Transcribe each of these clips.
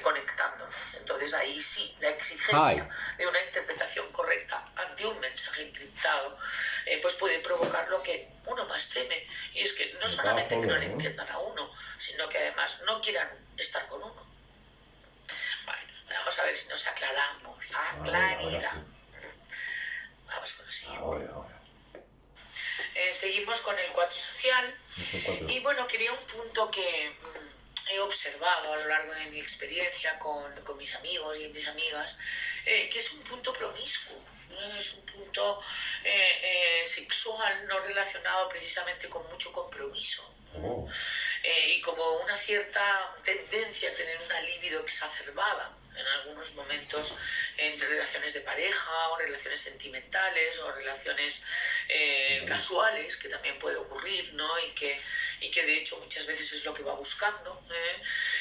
conectándonos. Entonces ahí sí, la exigencia de una interpretación correcta ante un mensaje encriptado pues puede provocar lo que uno más teme, y es que no solamente que no le entiendan a uno, sino que además no quieran estar con uno. Bueno, vamos a ver si nos aclaramos. Claridad. Vamos con lo siguiente. Seguimos con el 4 social. Y bueno, quería un punto que he observado a lo largo de mi experiencia con mis amigos y mis amigas, que es un punto promiscuo, ¿no? Es un punto sexual no relacionado precisamente con mucho compromiso. Y como una cierta tendencia a tener una libido exacerbada en algunos momentos entre relaciones de pareja o relaciones sentimentales o relaciones casuales, que también puede ocurrir, ¿no? Y que de hecho muchas veces es lo que va buscando,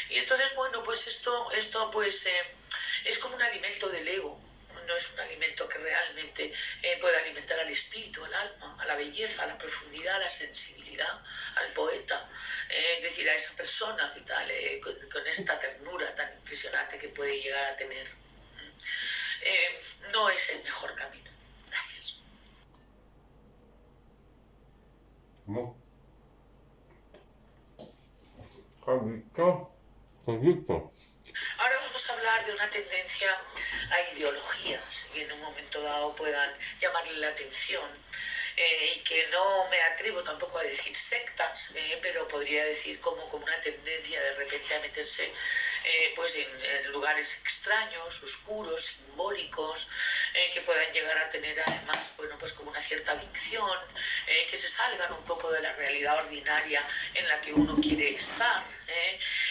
y entonces bueno, pues esto pues es como un alimento del ego. No es un alimento que realmente pueda alimentar al espíritu, al alma, a la belleza, a la profundidad, a la sensibilidad, al poeta, es decir, a esa persona y tal, con esta ternura tan impresionante que puede llegar a tener. No es el mejor camino. Gracias. Ahora vamos a hablar de una tendencia a ideologías que en un momento dado puedan llamarle la atención, y que no me atrevo tampoco a decir sectas, pero podría decir como una tendencia de repente a meterse pues en lugares extraños, oscuros, simbólicos, que puedan llegar a tener además, bueno, pues como una cierta adicción, que se salgan un poco de la realidad ordinaria en la que uno quiere estar,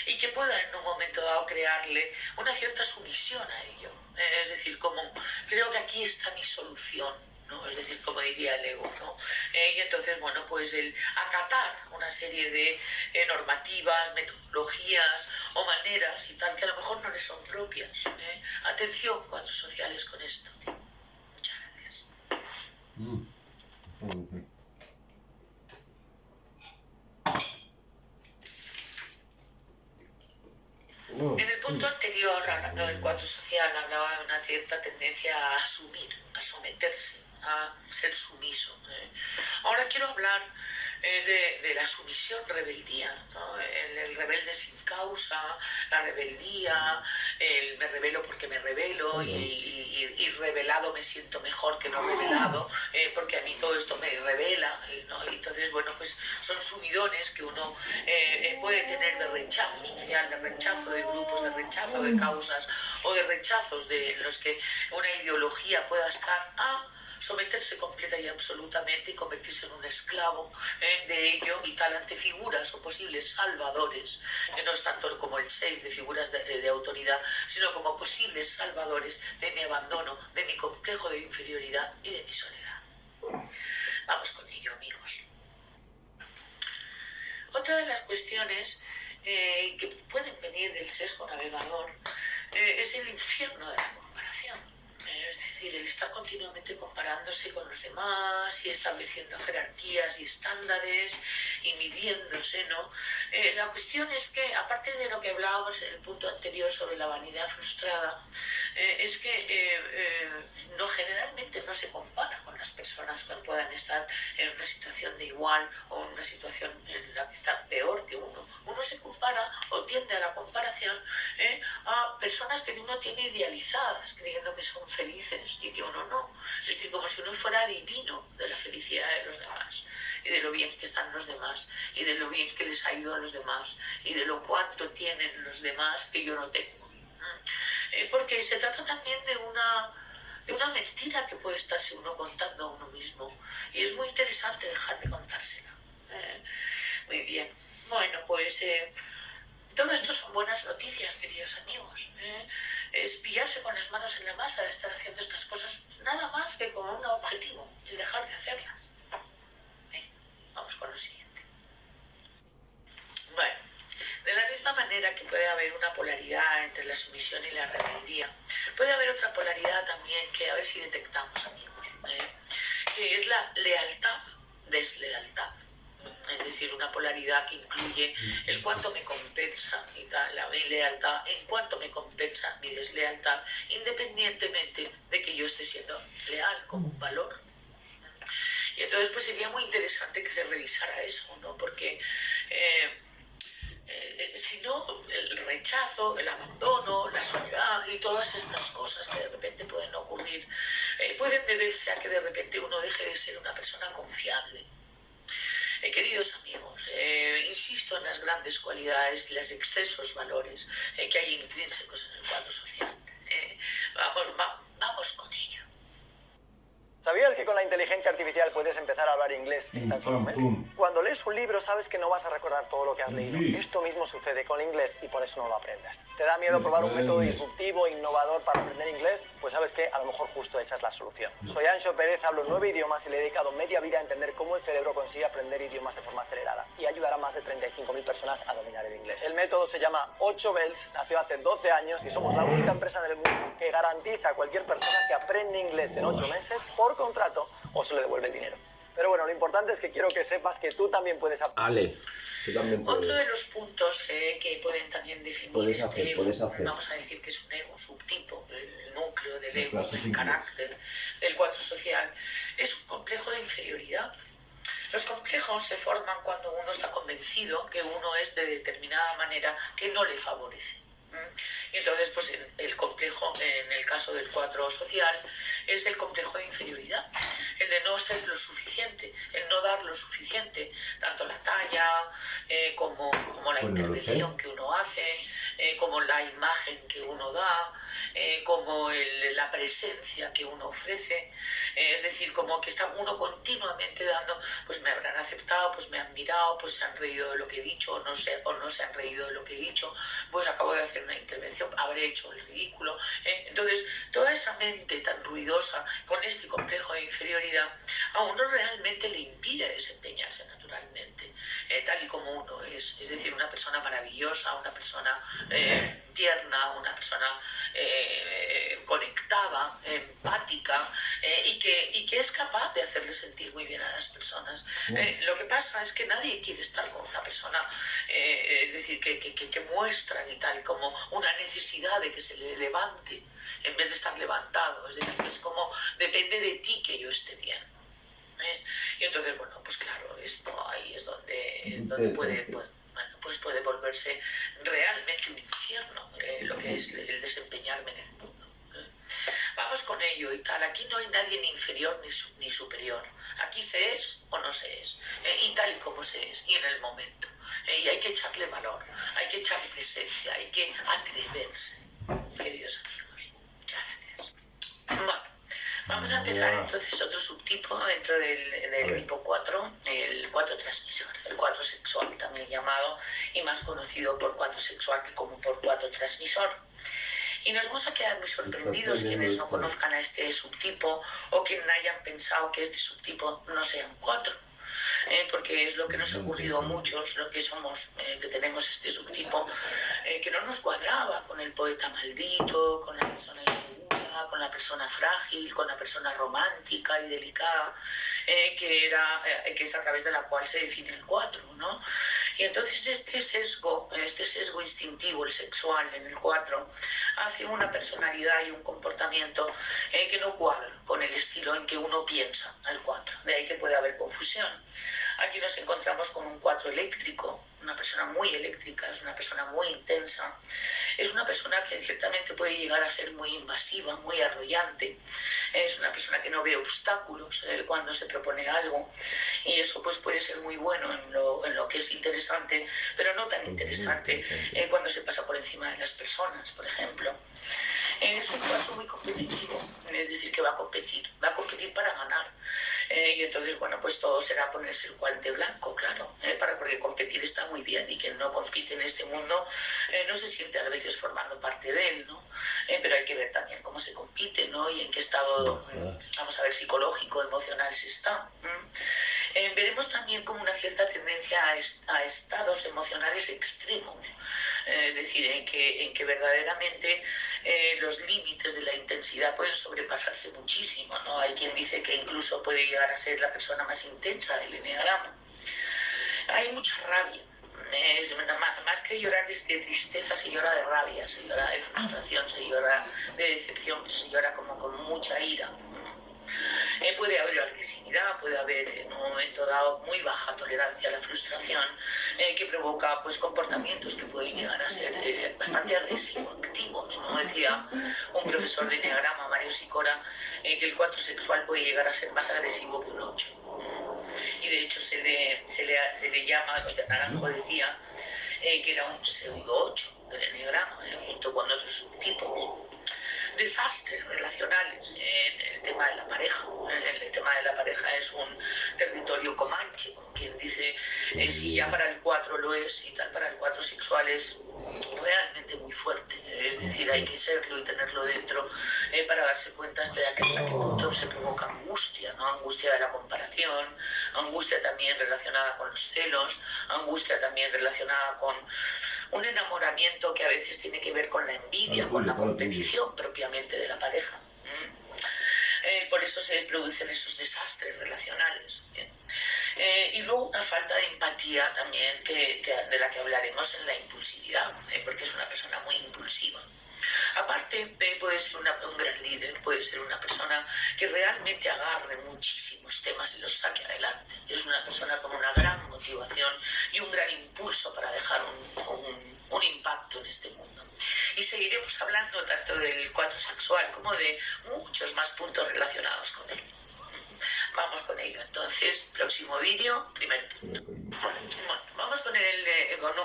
y que puedan en un momento dado crearle una cierta sumisión a ello. Es decir, como creo que aquí está mi solución, ¿no? Es decir, como diría el ego, ¿no? Y entonces, bueno, pues el acatar una serie de normativas, metodologías o maneras y tal, que a lo mejor no les son propias. Atención, 4 sociales, con esto. Muchas gracias. En el punto anterior, hablando del 4 social, hablaba de una cierta tendencia a asumir, a someterse, a ser sumiso. Ahora quiero hablar de la sumisión rebeldía, ¿no? El rebelde sin causa, la rebeldía, el me rebelo porque me rebelo, y revelado me siento mejor que no revelado, porque a mí todo esto me revela, ¿no? Y entonces, bueno, pues son subidones que uno puede tener de rechazo social, de rechazo de grupos, de rechazo de causas o de rechazos de los que una ideología pueda estar a someterse completa y absolutamente y convertirse en un esclavo de ello y tal, ante figuras o posibles salvadores, que no es tanto como el 6 de figuras de autoridad, sino como posibles salvadores de mi abandono, de mi complejo de inferioridad y de mi soledad. Vamos con ello, amigos. Otra de las cuestiones que pueden venir del sesgo navegador es el infierno de la comparación. Es decir, el estar continuamente comparándose con los demás y estableciendo jerarquías y estándares y midiéndose, ¿no? La cuestión es que, aparte de lo que hablábamos en el punto anterior sobre la vanidad frustrada, es que generalmente no se compara con las personas que puedan estar en una situación de igual o en una situación en la que están peor que uno. Uno se compara o tiende a la comparación a personas que uno tiene idealizadas, creyendo que son felices y que uno no. Es decir, como si uno fuera adivino de la felicidad de los demás y de lo bien que están los demás y de lo bien que les ha ido a los demás y de lo cuánto tienen los demás que yo no tengo. Porque se trata también de una mentira que puede estarse uno contando a uno mismo, y es muy interesante dejar de contársela. Muy bien. Bueno, pues todo esto son buenas noticias, queridos amigos. Es pillarse con las manos en la masa de estar haciendo estas cosas, nada más que con un objetivo, el dejar de hacerlas. Vamos con lo siguiente. Bueno, de la misma manera que puede haber una polaridad entre la sumisión y la rebeldía, puede haber otra polaridad también que a ver si detectamos, amigos, que es la lealtad-deslealtad. es decir, una polaridad que incluye el cuánto me compensa y tal, mi lealtad, en cuánto me compensa mi deslealtad, independientemente de que yo esté siendo leal como un valor. Y entonces pues sería muy interesante que se revisara eso, ¿no? Porque si no, el rechazo, el abandono, la soledad y todas estas cosas que de repente pueden ocurrir, pueden deberse a que de repente uno deje de ser una persona confiable. Queridos amigos, insisto en las grandes cualidades y los excesos valores que hay intrínsecos en el cuadro social. Vamos con ello. ¿Sabías que con la inteligencia artificial puedes empezar a hablar inglés en tan solo un mes? Cuando lees un libro sabes que no vas a recordar todo lo que has leído. Esto mismo sucede con el inglés y por eso no lo aprendes. ¿Te da miedo probar un método disruptivo, innovador para aprender inglés? Pues sabes que a lo mejor justo esa es la solución. Soy Anxo Pérez, hablo 9 idiomas y le he dedicado media vida a entender cómo el cerebro consigue aprender idiomas de forma acelerada y ayudar a más de 35.000 personas a dominar el inglés. El método se llama 8 Bells, nació hace 12 años y somos la única empresa en el mundo que garantiza a cualquier persona que aprende inglés en 8 meses por contrato o se le devuelve el dinero. Pero bueno, lo importante es que quiero que sepas que tú también puedes aprender. Tú también puedes. Otro de los puntos que pueden también definir puedes hacer. Vamos a decir que es un ego, subtipo, el núcleo del ego, el carácter del cuadro social, es un complejo de inferioridad. Los complejos se forman cuando uno está convencido que uno es de determinada manera que no le favorece. Y entonces, pues el complejo, en el caso del cuadro social, es el complejo de inferioridad, el de no ser lo suficiente, el no dar lo suficiente, tanto la talla como la intervención que uno hace, como la imagen que uno da, como la presencia que uno ofrece, es decir, como que está uno continuamente dando, pues me habrán aceptado, pues me han mirado, pues se han reído de lo que he dicho, o no se han reído de lo que he dicho, pues acabo de hacer una intervención, habré hecho el ridículo. Entonces, toda esa mente tan ruidosa, con este complejo de inferioridad, a uno realmente le impide desempeñarse naturalmente, tal y como uno es decir, una persona maravillosa, una persona tierna, una persona conectada, empática, y que es capaz de hacerle sentir muy bien a las personas. Lo que pasa es que nadie quiere estar con una persona, es decir, que muestran y tal, como una necesidad de que se le levante, en vez de estar levantado. Es decir, es como, depende de ti que yo esté bien. Y entonces, bueno, pues claro, esto ahí es donde puede volverse realmente un infierno, lo que es el desempeñarme en el mundo. Vamos con ello y tal. Aquí no hay nadie ni inferior ni superior. Aquí se es o no se es, y tal y como se es, y en el momento. Y hay que echarle valor, hay que echarle presencia, hay que atreverse, queridos amigos. Muchas gracias. Bueno, vamos a empezar entonces otro subtipo dentro del tipo 4, el 4 transmisor, el 4 sexual, también llamado y más conocido por 4 sexual que como por 4 transmisor. Y nos vamos a quedar muy sorprendidos quienes no conozcan a este subtipo o quienes hayan pensado que este subtipo no sean 4. Porque es lo que nos ha ocurrido a muchos, lo que somos, que tenemos este subtipo, que no nos cuadraba con el poeta maldito, con la persona insegura, con la persona frágil, con la persona romántica y delicada, que es a través de la cual se define el 4, ¿no? Y entonces este sesgo instintivo, el sexual en el 4, hace una personalidad y un comportamiento que no cuadra con el estilo en que uno piensa al 4. De ahí que puede haber confusión. Aquí nos encontramos con un 4 eléctrico, una persona muy eléctrica, es una persona muy intensa, es una persona que ciertamente puede llegar a ser muy invasiva, muy arrollante, es una persona que no ve obstáculos cuando se propone algo, y eso pues puede ser muy bueno en lo que es interesante, pero no tan interesante cuando se pasa por encima de las personas, por ejemplo. Es un 4 muy competitivo, es decir, que va a competir para ganar. Y entonces, bueno, pues todo será ponerse el guante blanco, claro, porque competir está muy bien y quien no compite en este mundo no se siente a veces formando parte de él, ¿no? Pero hay que ver también cómo se compite, ¿no? Y en qué estado, vamos a ver, psicológico, emocional se está. Veremos también como una cierta tendencia a estados emocionales extremos, es decir, en que verdaderamente los límites de la intensidad pueden sobrepasarse muchísimo, ¿no? Hay quien dice que incluso puede llegar a ser la persona más intensa del eneagrama. Hay mucha rabia. Más que llorar de tristeza, se llora de rabia, se llora de frustración, se llora de decepción, se llora como con mucha ira. Puede haber agresividad, puede haber en un momento dado muy baja tolerancia a la frustración, que provoca pues comportamientos que pueden llegar a ser bastante agresivos, activos, ¿no? Decía un profesor de Enneagrama, Mario Sicora, que el 4 sexual puede llegar a ser más agresivo que un 8. Y de hecho se le llama, Naranjo decía, que era un pseudo 8 del Enneagrama, junto con otros subtipos. Desastres relacionales en el tema de la pareja. El tema de la pareja es un territorio comanche, como quien dice, si ya para el 4 lo es y tal, para el 4 sexual es realmente muy fuerte. Es decir, hay que serlo y tenerlo dentro para darse cuenta de hasta qué punto se provoca angustia, ¿no? Angustia de la comparación, angustia también relacionada con los celos, angustia también relacionada con un enamoramiento que a veces tiene que ver con la envidia, con la competición propiamente de la pareja. Por eso se producen esos desastres relacionales. Y luego una falta de empatía también, de la que hablaremos en la impulsividad, porque es una persona muy impulsiva. Aparte, puede ser un gran líder, puede ser una persona que realmente agarre muchísimos temas y los saque adelante. Es una persona con una gran motivación y un gran impulso para dejar un impacto en este mundo. Y seguiremos hablando tanto del 4 sexual como de muchos más puntos relacionados con él. Vamos con ello. Entonces, próximo vídeo, primer punto. Bueno, vamos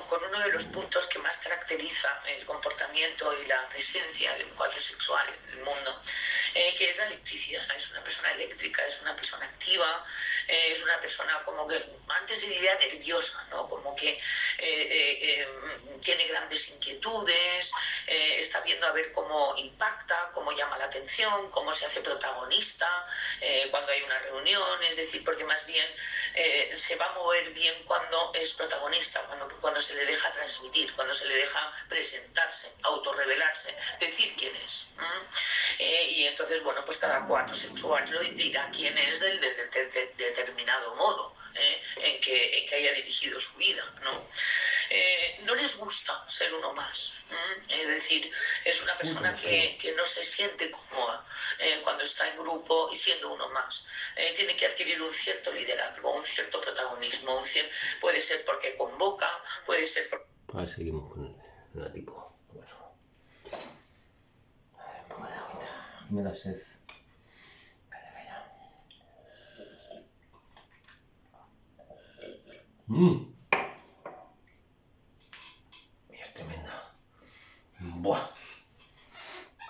con uno de los puntos que más caracteriza el comportamiento y la presencia de un 4 sexual en el mundo, que es la electricidad. Es una persona eléctrica, es una persona activa, es una persona como que, antes se diría nerviosa, ¿no? Como que tiene grandes inquietudes, está viendo a ver cómo impacta, cómo llama la atención, cómo se hace protagonista cuando hay una reunión, es decir, porque más bien se va a mover bien cuando es protagonista, cuando se le deja transmitir, cuando se le deja presentarse, autorrevelarse, decir quién es. Y entonces, bueno, pues cada 4 sexual lo dirá quién es de determinado modo en que haya dirigido su vida, ¿no? No les gusta ser uno más. Es decir, es una persona que no se siente cómoda cuando está en grupo y siendo uno más. Tiene que adquirir un cierto liderazgo, un cierto protagonismo. Puede ser porque convoca, puede ser porque... Ahora seguimos con la tipo. Bueno. A ver, un poco de agüita. Me da sed. Calla. Es tremenda. Buah.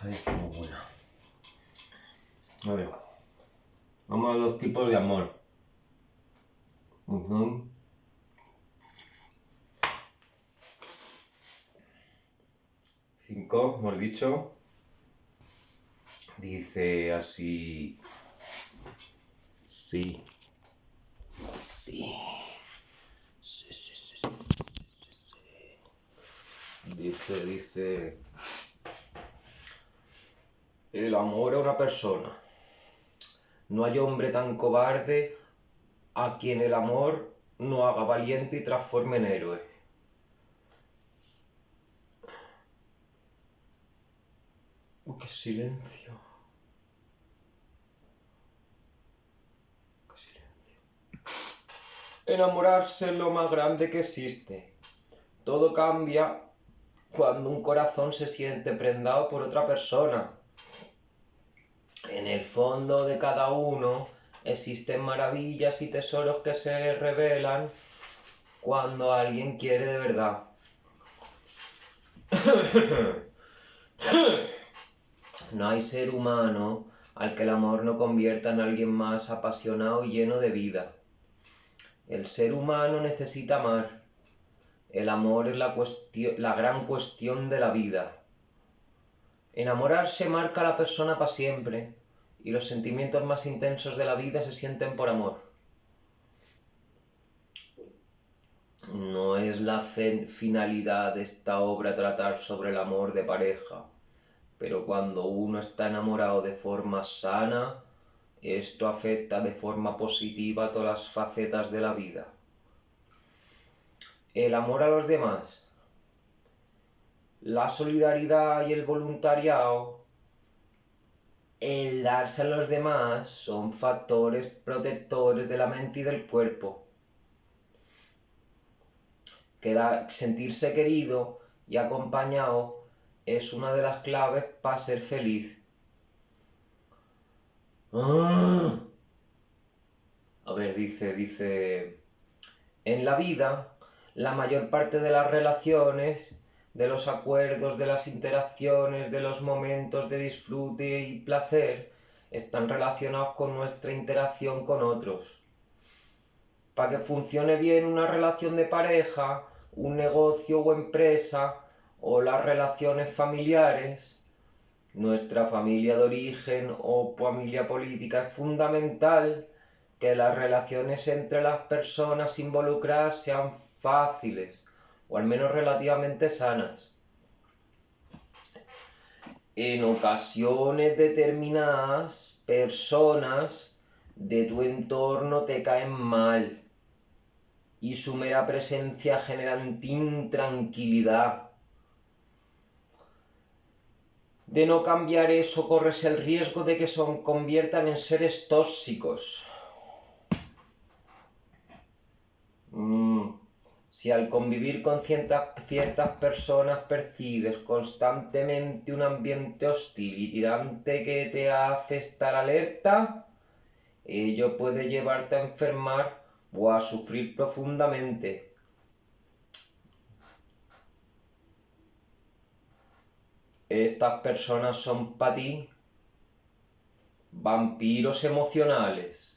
Ay, qué buena. A ver. Vamos a los tipos de amor. 5, hemos dicho. Dice así. Sí. Dice. El amor a una persona. No hay hombre tan cobarde a quien el amor no haga valiente y transforme en héroe. ¡Qué silencio! ¡Qué silencio! Enamorarse es lo más grande que existe. Todo cambia cuando un corazón se siente prendado por otra persona. En el fondo de cada uno existen maravillas y tesoros que se revelan cuando alguien quiere de verdad. No hay ser humano al que el amor no convierta en alguien más apasionado y lleno de vida. El ser humano necesita amar. El amor es la gran cuestión de la vida. Enamorarse marca a la persona para siempre, y los sentimientos más intensos de la vida se sienten por amor. No es la finalidad de esta obra tratar sobre el amor de pareja, pero cuando uno está enamorado de forma sana, esto afecta de forma positiva a todas las facetas de la vida. el amor a los demás, la solidaridad y el voluntariado, el darse a los demás son factores protectores de la mente y del cuerpo. Sentirse querido y acompañado es una de las claves para ser feliz. A ver, dice, en la vida, la mayor parte de las relaciones, de los acuerdos, de las interacciones, de los momentos de disfrute y placer, están relacionados con nuestra interacción con otros. Para que funcione bien una relación de pareja, un negocio o empresa, o las relaciones familiares, nuestra familia de origen o familia política, es fundamental que las relaciones entre las personas involucradas sean fáciles o al menos relativamente sanas. En ocasiones determinadas, personas de tu entorno te caen mal y su mera presencia genera en ti intranquilidad. De no cambiar eso, corres el riesgo de que se conviertan en seres tóxicos. Si al convivir con ciertas personas percibes constantemente un ambiente hostil y tirante que te hace estar alerta, ello puede llevarte a enfermar o a sufrir profundamente. Estas personas son para ti vampiros emocionales.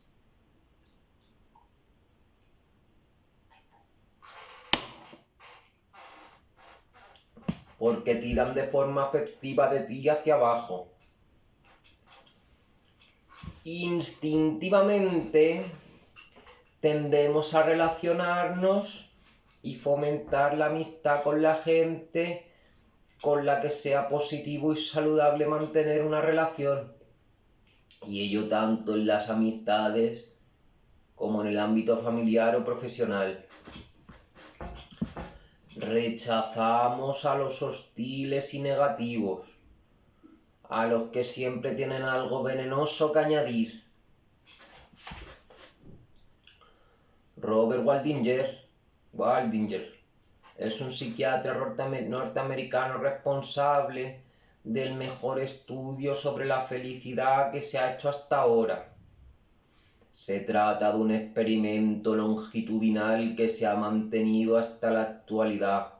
Porque tiran de forma afectiva de ti hacia abajo. Instintivamente tendemos a relacionarnos y fomentar la amistad con la gente con la que sea positivo y saludable mantener una relación. Y ello tanto en las amistades como en el ámbito familiar o profesional. Rechazamos a los hostiles y negativos, a los que siempre tienen algo venenoso que añadir. Robert Waldinger es un psiquiatra norteamericano responsable del mejor estudio sobre la felicidad que se ha hecho hasta ahora. Se trata de un experimento longitudinal que se ha mantenido hasta la actualidad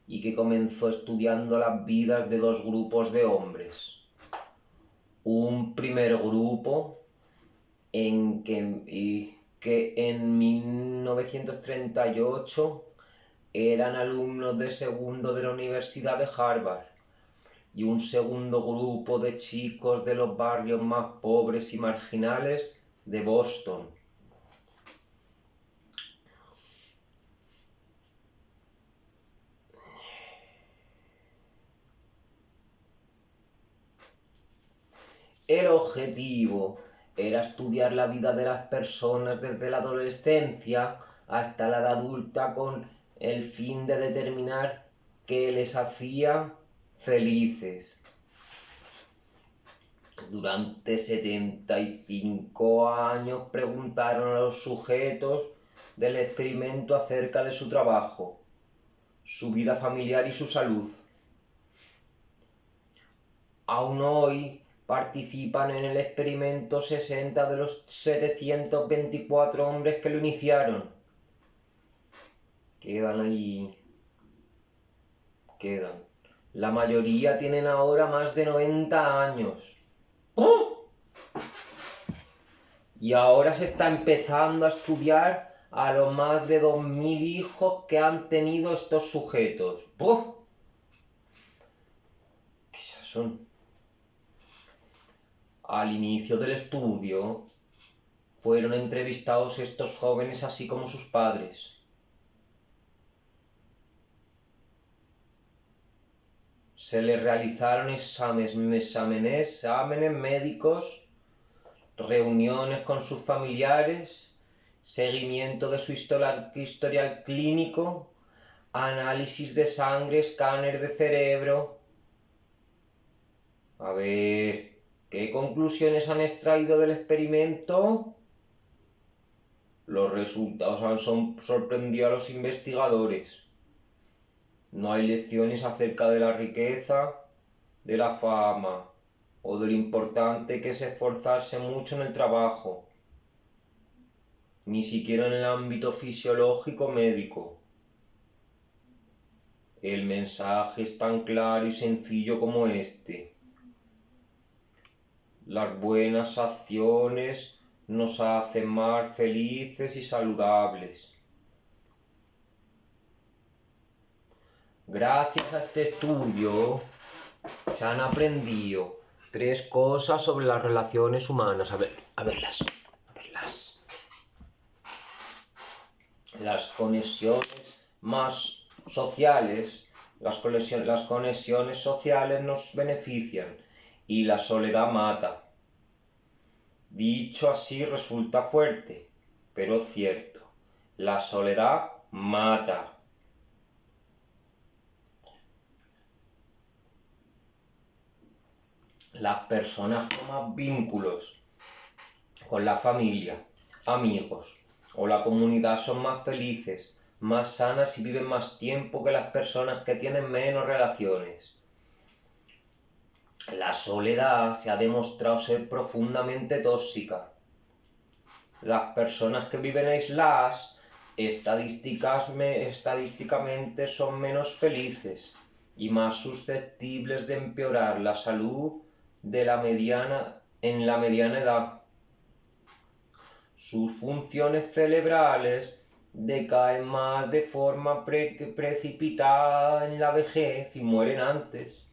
y que comenzó estudiando las vidas de dos grupos de hombres. Un primer grupo que en 1938 eran alumnos de segundo de la Universidad de Harvard, y un segundo grupo de chicos de los barrios más pobres y marginales de Boston. El objetivo era estudiar la vida de las personas desde la adolescencia hasta la edad adulta con el fin de determinar qué les hacía felices. Durante 75 años preguntaron a los sujetos del experimento acerca de su trabajo, su vida familiar y su salud. Aún hoy participan en el experimento 60 de los 724 hombres que lo iniciaron. Quedan. La mayoría tienen ahora más de 90 años. Y ahora se está empezando a estudiar a los más de 2000 hijos que han tenido estos sujetos. Al inicio del estudio fueron entrevistados estos jóvenes así como sus padres. Se les realizaron exámenes médicos, reuniones con sus familiares, seguimiento de su historial clínico, análisis de sangre, escáner de cerebro. A ver, ¿qué conclusiones han extraído del experimento? Los resultados han sorprendido a los investigadores. No hay lecciones acerca de la riqueza, de la fama o de lo importante que es esforzarse mucho en el trabajo, ni siquiera en el ámbito fisiológico médico. El mensaje es tan claro y sencillo como este. Las buenas acciones nos hacen más felices y saludables. Gracias a este estudio se han aprendido 3 cosas sobre las relaciones humanas. A verlas. Las conexiones más sociales, las conexiones sociales nos benefician y la soledad mata. Dicho así resulta fuerte, pero cierto. La soledad mata. Las personas con más vínculos con la familia, amigos o la comunidad son más felices, más sanas y viven más tiempo que las personas que tienen menos relaciones. La soledad se ha demostrado ser profundamente tóxica. Las personas que viven aisladas estadísticamente son menos felices y más susceptibles de empeorar la salud en la mediana edad. Sus funciones cerebrales decaen más de forma precipitada en la vejez y mueren antes.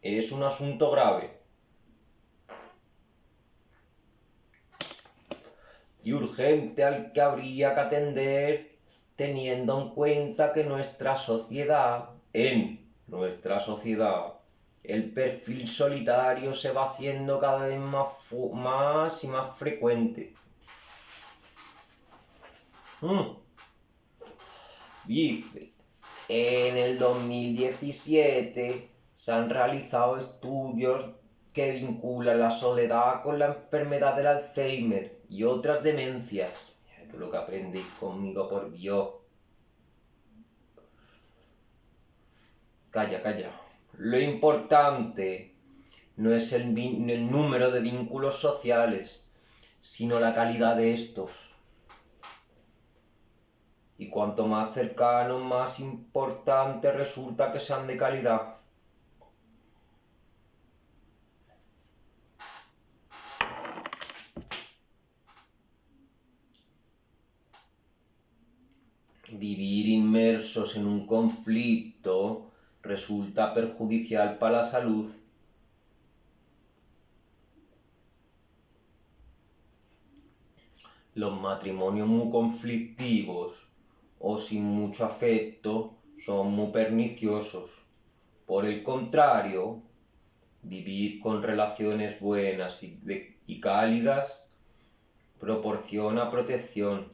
Es un asunto grave y urgente al que habría que atender, teniendo en cuenta que en nuestra sociedad, el perfil solitario se va haciendo cada vez más y más frecuente. Dice, en el 2017 se han realizado estudios que vinculan la soledad con la enfermedad del Alzheimer y otras demencias. Mira lo que aprendéis conmigo, por Dios. Calla. Lo importante no es el número de vínculos sociales, sino la calidad de estos. Y cuanto más cercanos, más importante resulta que sean de calidad. Vivir inmersos en un conflicto resulta perjudicial para la salud. Los matrimonios muy conflictivos o sin mucho afecto son muy perniciosos. Por el contrario, vivir con relaciones buenas y cálidas proporciona protección.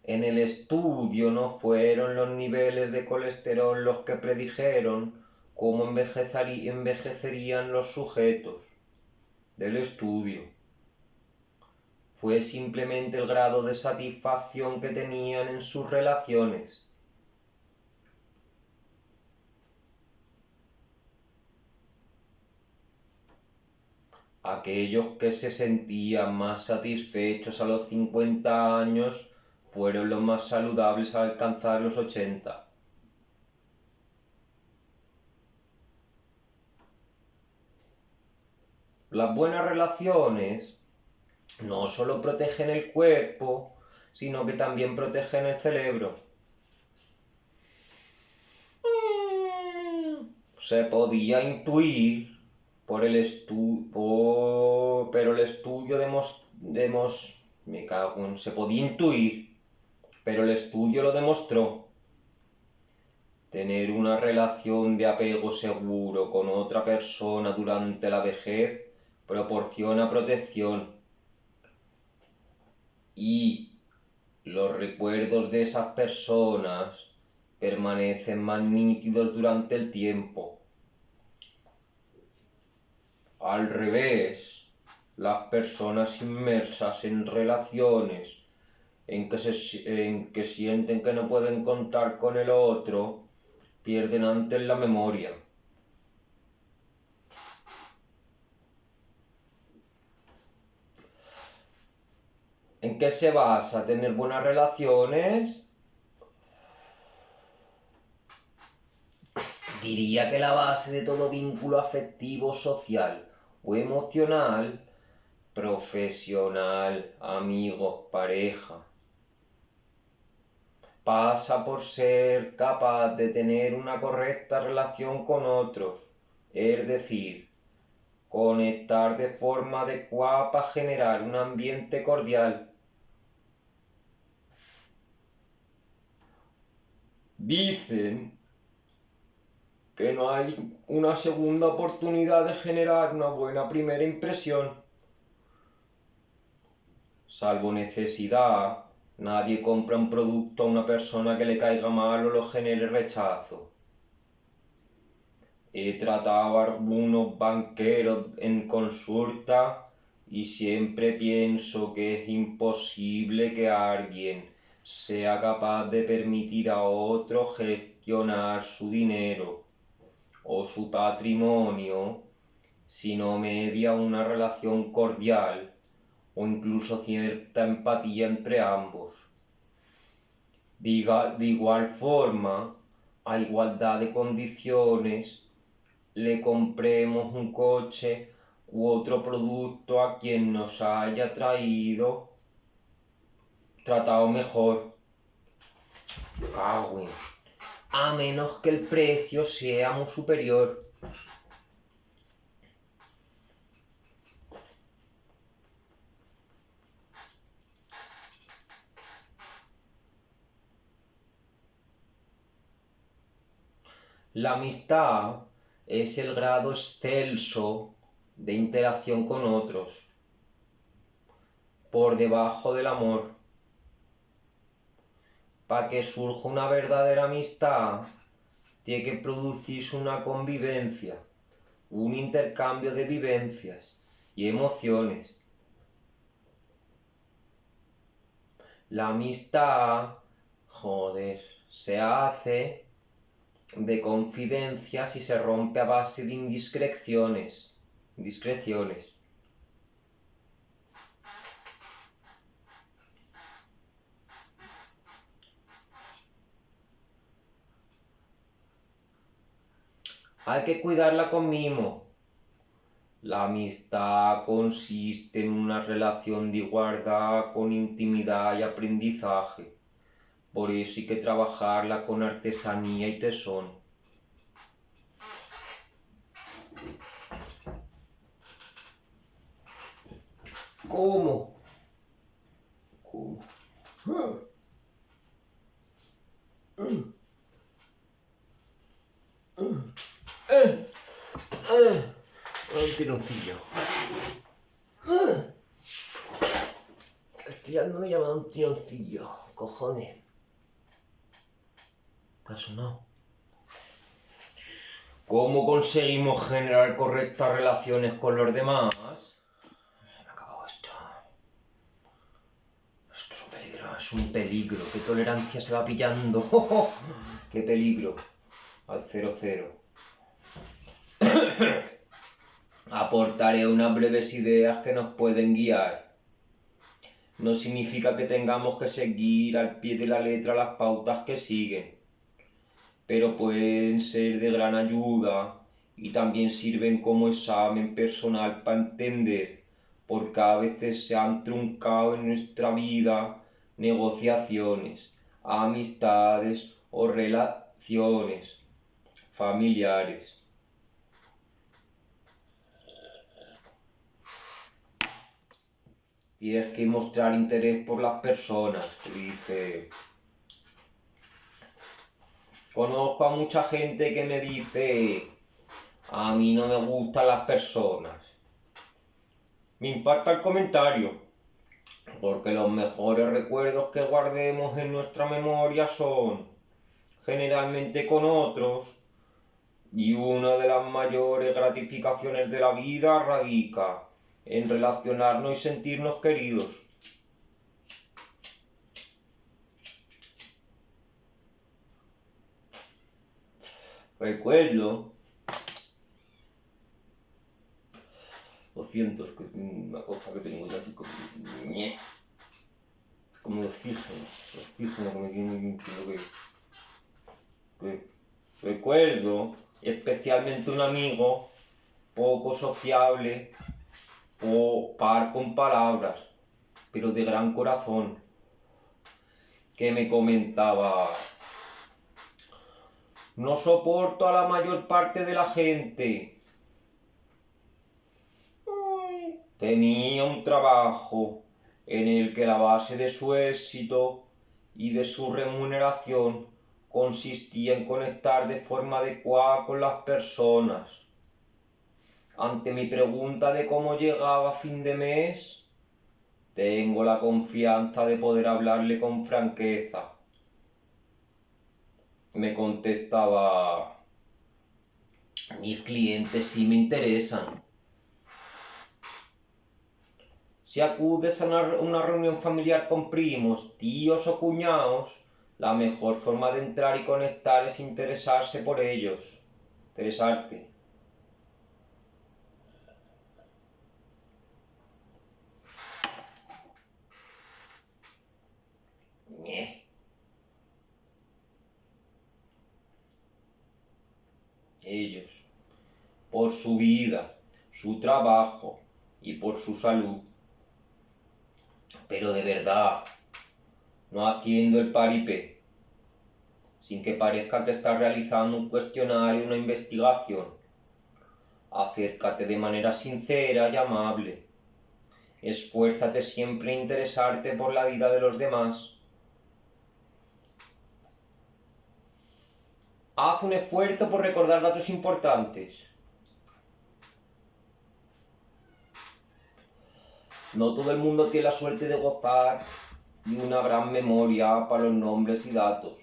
En el estudio no fueron los niveles de colesterol los que predijeron cómo envejecerían los sujetos del estudio. Fue simplemente el grado de satisfacción que tenían en sus relaciones. Aquellos que se sentían más satisfechos a los 50 años fueron los más saludables al alcanzar los 80. Las buenas relaciones no solo protegen el cuerpo, sino que también protegen el cerebro. Se podía intuir pero el estudio lo demostró. Tener una relación de apego seguro con otra persona durante la vejez proporciona protección y los recuerdos de esas personas permanecen más nítidos durante el tiempo. Al revés, las personas inmersas en relaciones en que sienten que no pueden contar con el otro, pierden antes la memoria. ¿En qué se basa tener buenas relaciones? Diría que la base de todo vínculo afectivo, social o emocional, profesional, amigos, pareja, pasa por ser capaz de tener una correcta relación con otros, es decir, conectar de forma adecuada para generar un ambiente cordial. Dicen que no hay una segunda oportunidad de generar una buena primera impresión. Salvo necesidad, nadie compra un producto a una persona que le caiga mal o lo genere rechazo. He tratado a algunos banqueros en consulta y siempre pienso que es imposible que alguien sea capaz de permitir a otro gestionar su dinero o su patrimonio si no media una relación cordial o incluso cierta empatía entre ambos. De igual forma, a igualdad de condiciones, le compremos un coche u otro producto a quien nos haya tratado mejor. A menos que el precio sea muy superior. La amistad es el grado excelso de interacción con otros, por debajo del amor. Para que surja una verdadera amistad, tiene que producirse una convivencia, un intercambio de vivencias y emociones. La amistad, se hace de confidencias y se rompe a base de indiscreciones. Hay que cuidarla con mimo. La amistad consiste en una relación de igualdad con intimidad y aprendizaje. Por eso hay que trabajarla con artesanía y tesón. ¿Cómo? Un tironcillo. Estirando me llama un tironcillo, cojones. ¿Qué ha sonado? ¿Cómo conseguimos generar correctas relaciones con los demás? Se me ha acabado esto. Esto es un peligro. ¿Qué tolerancia se va pillando? ¡Qué peligro! Al 0-0. Aportaré unas breves ideas que nos pueden guiar. No significa que tengamos que seguir al pie de la letra las pautas que siguen, pero pueden ser de gran ayuda y también sirven como examen personal para entender por qué a veces se han truncado en nuestra vida negociaciones, amistades o relaciones familiares. Tienes que mostrar interés por las personas, dice. Conozco a mucha gente que me dice, a mí no me gustan las personas. Me impacta el comentario, porque los mejores recuerdos que guardemos en nuestra memoria son generalmente con otros, y una de las mayores gratificaciones de la vida radica en relacionarnos y sentirnos queridos. Recuerdo, lo siento, es que es una cosa que tengo ya así como de oxígeno que me tiene diciendo que recuerdo especialmente un amigo poco sociable o par con palabras, pero de gran corazón, que me comentaba: no soporto a la mayor parte de la gente. Tenía un trabajo en el que la base de su éxito y de su remuneración consistía en conectar de forma adecuada con las personas. Ante mi pregunta de cómo llegaba a fin de mes, tengo la confianza de poder hablarle con franqueza. Me contestaba: mis clientes sí me interesan. Si acudes a una reunión familiar con primos, tíos o cuñados, la mejor forma de entrar y conectar es interesarse por ellos. Interesarte. Ellos, por su vida, su trabajo y por su salud. Pero de verdad, no haciendo el paripé, sin que parezca que estás realizando un cuestionario, una investigación. Acércate de manera sincera y amable. Esfuérzate siempre en interesarte por la vida de los demás. Haz un esfuerzo por recordar datos importantes. No todo el mundo tiene la suerte de gozar de una gran memoria para los nombres y datos.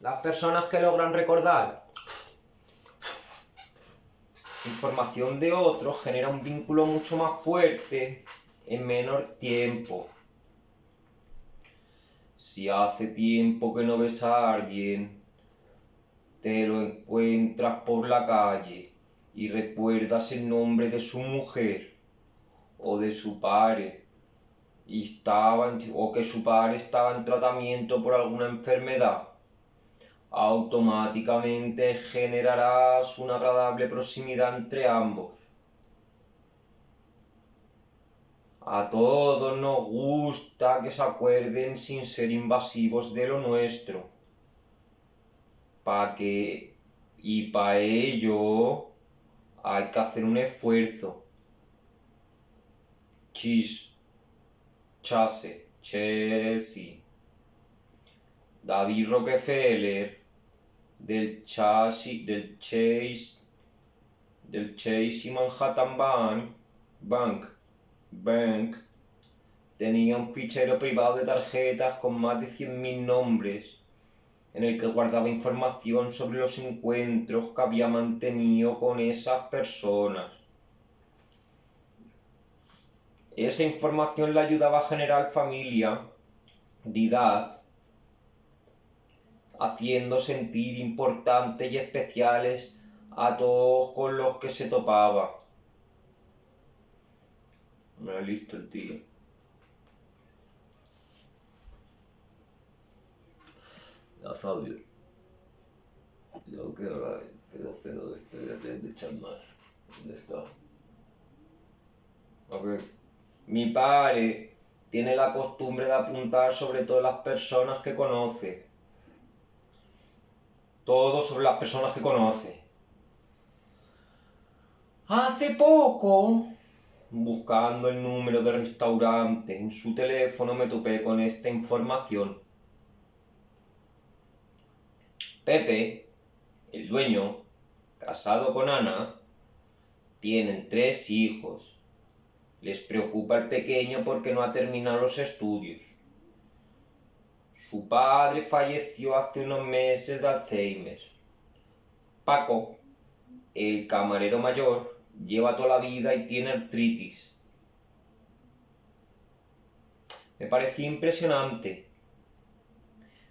Las personas que logran recordar información de otros generan un vínculo mucho más fuerte en menor tiempo. Si hace tiempo que no ves a alguien, te lo encuentras por la calle y recuerdas el nombre de su mujer o de su padre, o que su padre estaba en tratamiento por alguna enfermedad, automáticamente generarás una agradable proximidad entre ambos. A todos nos gusta que se acuerden sin ser invasivos de lo nuestro. Para ello hay que hacer un esfuerzo. Chase. David Rockefeller del Chase y Manhattan Bank tenía un fichero privado de tarjetas con más de 100.000 nombres en el que guardaba información sobre los encuentros que había mantenido con esas personas. Esa información le ayudaba a generar familiaridad, haciendo sentir importantes y especiales a todos con los que se topaba. Me lo he listo el tío. Ya sabes. Yo que ahora cero de este de echar más. ¿Dónde está? A ver. Mi padre tiene la costumbre de apuntar sobre todas las personas que conoce. Todo sobre las personas que conoce. Hace poco, buscando el número de restaurantes en su teléfono, me topé con esta información. Pepe, el dueño, casado con Ana, tienen 3 hijos. Les preocupa el pequeño porque no ha terminado los estudios. Su padre falleció hace unos meses de Alzheimer. Paco, el camarero mayor, lleva toda la vida y tiene artritis. Me pareció impresionante,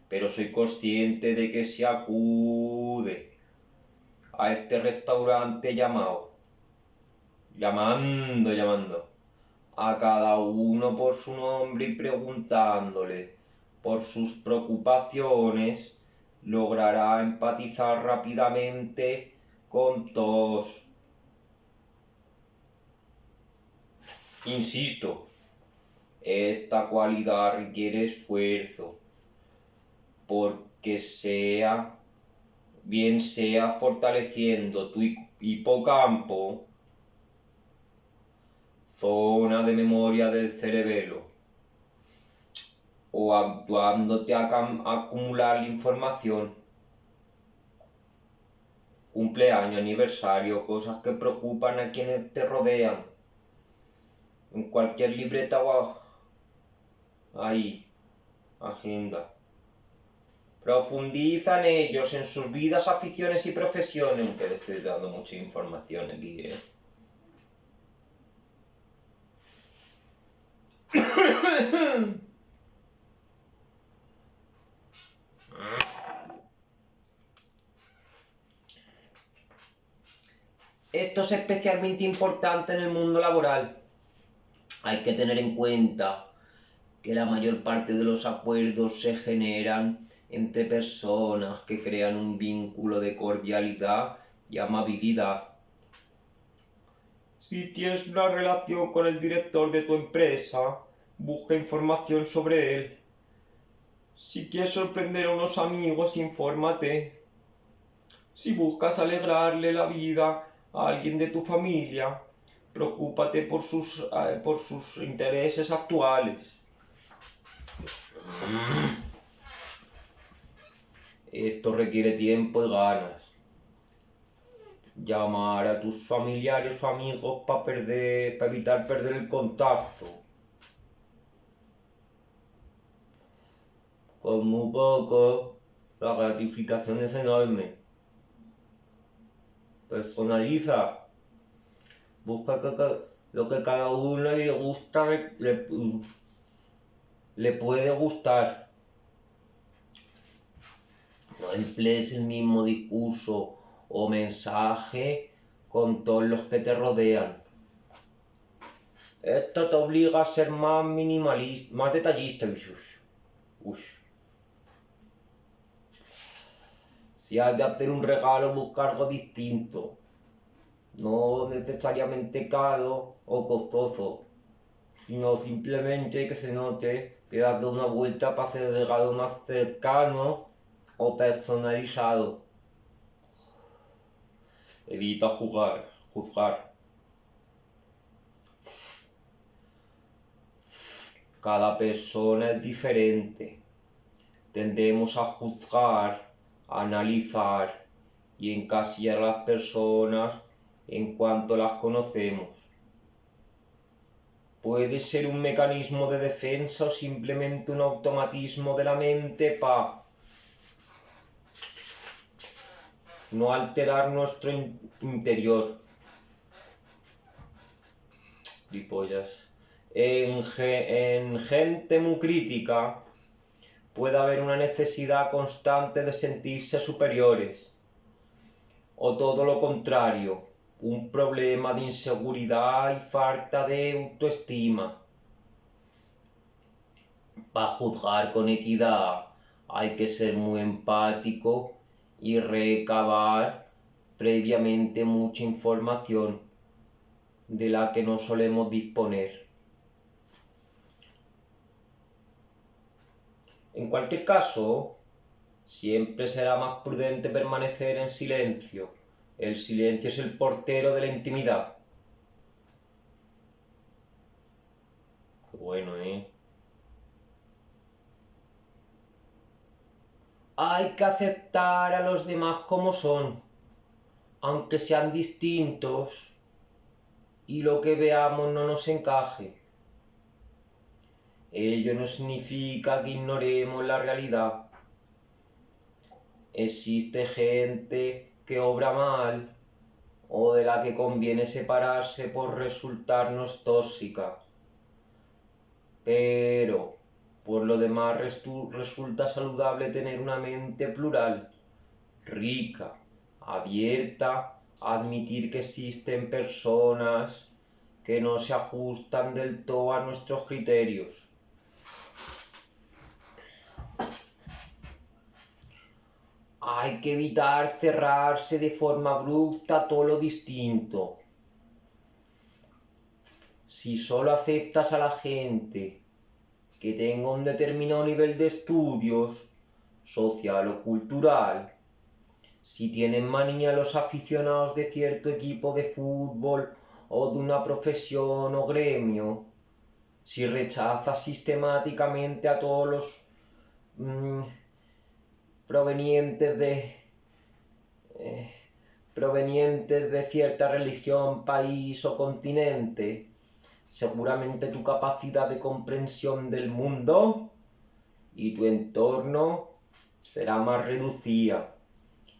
pero soy consciente de que si acude a este restaurante llamando a cada uno por su nombre y preguntándole por sus preocupaciones, logrará empatizar rápidamente con todos. Insisto, esta cualidad requiere esfuerzo, porque bien sea fortaleciendo tu hipocampo, zona de memoria del cerebelo, o ayudándote a acumular la información. Cumpleaños, aniversario, cosas que preocupan a quienes te rodean. En cualquier libreta o ahí, agenda. Profundiza en ellos, en sus vidas, aficiones y profesiones, aunque le estoy dando mucha información aquí, Esto es especialmente importante en el mundo laboral. Hay que tener en cuenta que la mayor parte de los acuerdos se generan entre personas que crean un vínculo de cordialidad y amabilidad. Si tienes una relación con el director de tu empresa, busca información sobre él. Si quieres sorprender a unos amigos, infórmate. Si buscas alegrarle la vida a alguien de tu familia, preocúpate por sus intereses actuales. Esto requiere tiempo y ganas. Llamar a tus familiares o amigos para evitar perder el contacto. Con muy poco, la gratificación es enorme. Personaliza. Busca lo que cada uno le gusta, le puede gustar. No emplees el mismo discurso o mensaje con todos los que te rodean. Esto te obliga a ser más minimalista, más detallista. Si has de hacer un regalo, busca algo distinto. No necesariamente caro o costoso, sino simplemente que se note que has dado una vuelta para hacer el regalo más cercano o personalizado. Evita juzgar. Cada persona es diferente. Tendemos a juzgar, a analizar y encasillar a las personas en cuanto las conocemos. Puede ser un mecanismo de defensa o simplemente un automatismo de la mente para no alterar nuestro interior. En gente muy crítica puede haber una necesidad constante de sentirse superiores, o todo lo contrario, un problema de inseguridad y falta de autoestima. Para juzgar con equidad hay que ser muy empático y recabar previamente mucha información de la que no solemos disponer. En cualquier caso, siempre será más prudente permanecer en silencio. El silencio es el portero de la intimidad. Qué bueno, Hay que aceptar a los demás como son. aunque sean distintos y lo que veamos no nos encaje. Ello no significa que ignoremos la realidad. Existe gente que obra mal o de la que conviene separarse por resultarnos tóxica. Pero, por lo demás, resulta saludable tener una mente plural, rica, abierta a admitir que existen personas que no se ajustan del todo a nuestros criterios. Hay que evitar cerrarse de forma abrupta a todo lo distinto. Si solo aceptas a la gente que tenga un determinado nivel de estudios, social o cultural, si tienen manía los aficionados de cierto equipo de fútbol o de una profesión o gremio, si rechazas sistemáticamente a todos los provenientes de cierta religión, país o continente, seguramente tu capacidad de comprensión del mundo y tu entorno será más reducida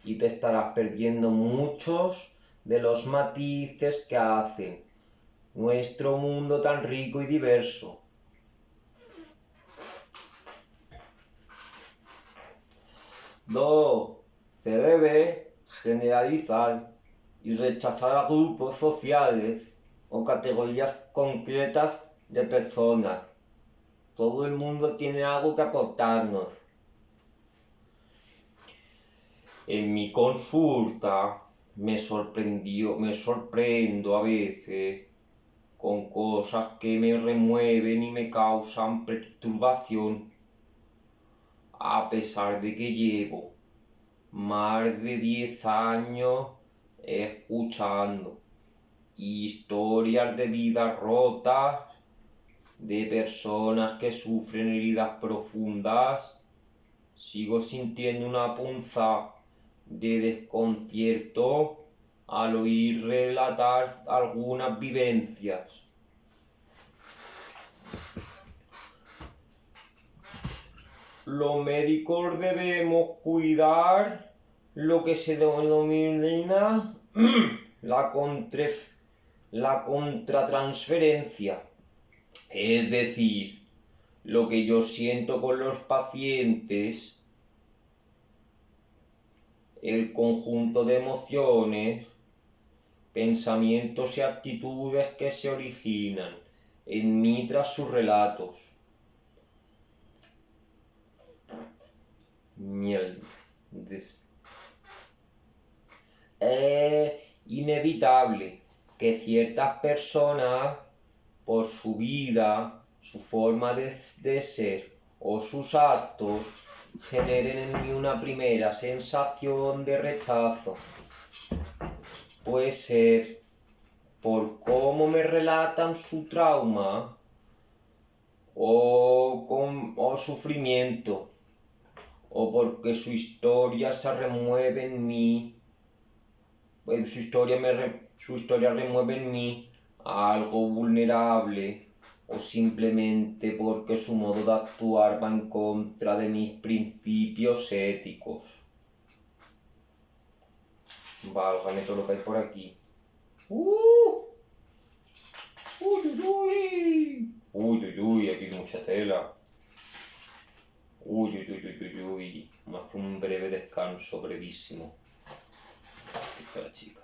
y te estarás perdiendo muchos de los matices que hacen nuestro mundo tan rico y diverso. Se debe generalizar y rechazar a grupos sociales o categorías concretas de personas. Todo el mundo tiene algo que aportarnos. En mi consulta me sorprendo a veces con cosas que me remueven y me causan perturbación, a pesar de que llevo más de 10 años escuchando historias de vidas rotas, de personas que sufren heridas profundas. Sigo sintiendo una punzada de desconcierto al oír relatar algunas vivencias. Los médicos debemos cuidar lo que se denomina la contratransferencia, es decir, lo que yo siento con los pacientes, el conjunto de emociones, pensamientos y actitudes que se originan en mí tras sus relatos. Es inevitable que ciertas personas, por su vida, su forma de ser o sus actos, generen en mí una primera sensación de rechazo. Puede ser por cómo me relatan su trauma o sufrimiento, o porque su historia se remueve en mí, su historia remueve en mí algo vulnerable, o simplemente porque su modo de actuar va en contra de mis principios éticos. Válgame todo lo que hay por aquí. Uy, aquí hay mucha tela. Uy. Me hace un breve descanso, brevísimo. Aquí está la chica.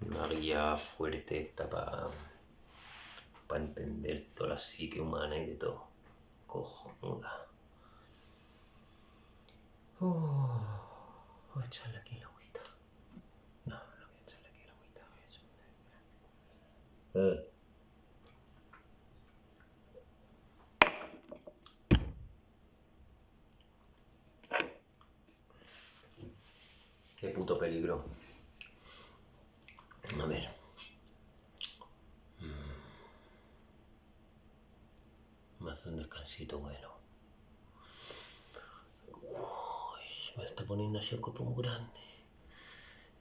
Una guía fuerte esta para entender toda la psique humana y de todo. Cojonuda. Voy a echarle aquí la agüita. No voy a echarle aquí la agüita. Qué puto peligro. A ver. Me hace un descansito bueno. Uy. Se me está poniendo así un copo muy grande.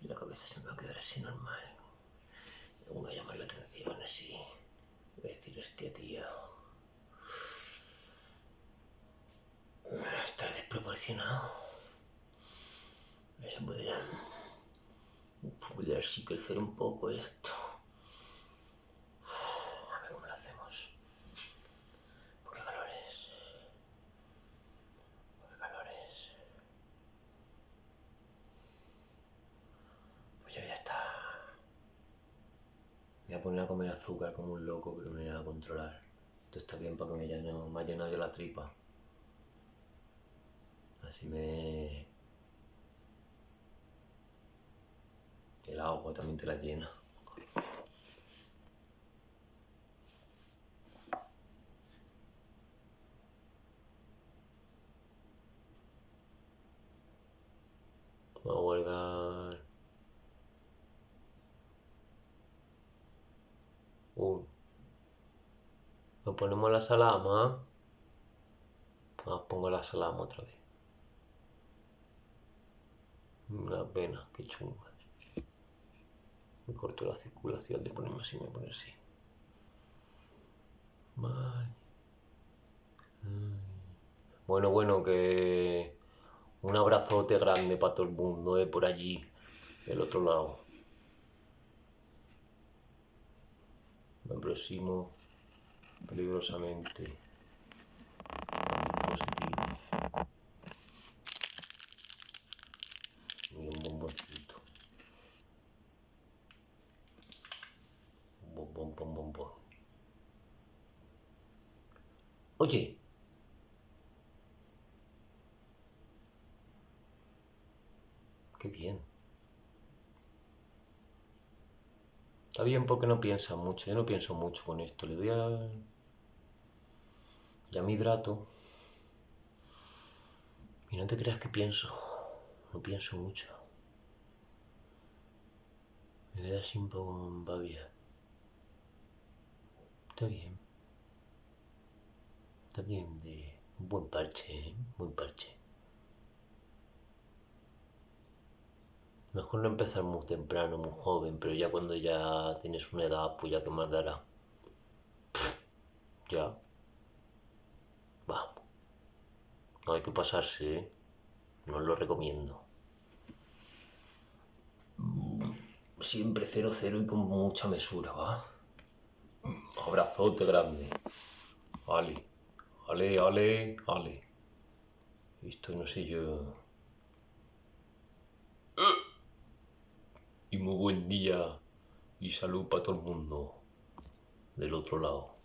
Y la cabeza se me va a quedar así normal. Me voy a llamar la atención así. Voy a decir, hostia, tía. Está desproporcionado. Se puede así crecer un poco esto. A ver cómo lo hacemos. ¿Por qué calores? ¿Por qué calores? Pues ya está. Voy a poner a comer azúcar como un loco, pero me voy a controlar. Esto está bien para que me haya llenado yo la tripa. Así el agua también te la llena. Vamos a guardar. Nos ponemos la salama. Pongo la salama otra vez. Una pena, qué chunga. Me corto la circulación de ponerme así, me pone así. Vale. Bueno, que un abrazote grande para todo el mundo, por allí, del otro lado. Me aproximo peligrosamente al dispositivo. Y un bomboncito. Bombón. Oye. Qué bien. Está bien porque no piensa mucho. Yo no pienso mucho con esto. Le doy ya me hidrato. Y no te creas que pienso. No pienso mucho. Me queda así un poco en babia. Está bien. Está bien de un buen parche, ¿eh? Buen parche. Mejor no empezar muy temprano, muy joven, pero ya cuando ya tienes una edad, pues ya que más dará. Ya. Vamos. No hay que pasarse, ¿eh? No os lo recomiendo. Siempre 0-0 y con mucha mesura, ¿va? Abrazote grande. Ale. Esto no sé yo. Y muy buen día y salud para todo el mundo del otro lado.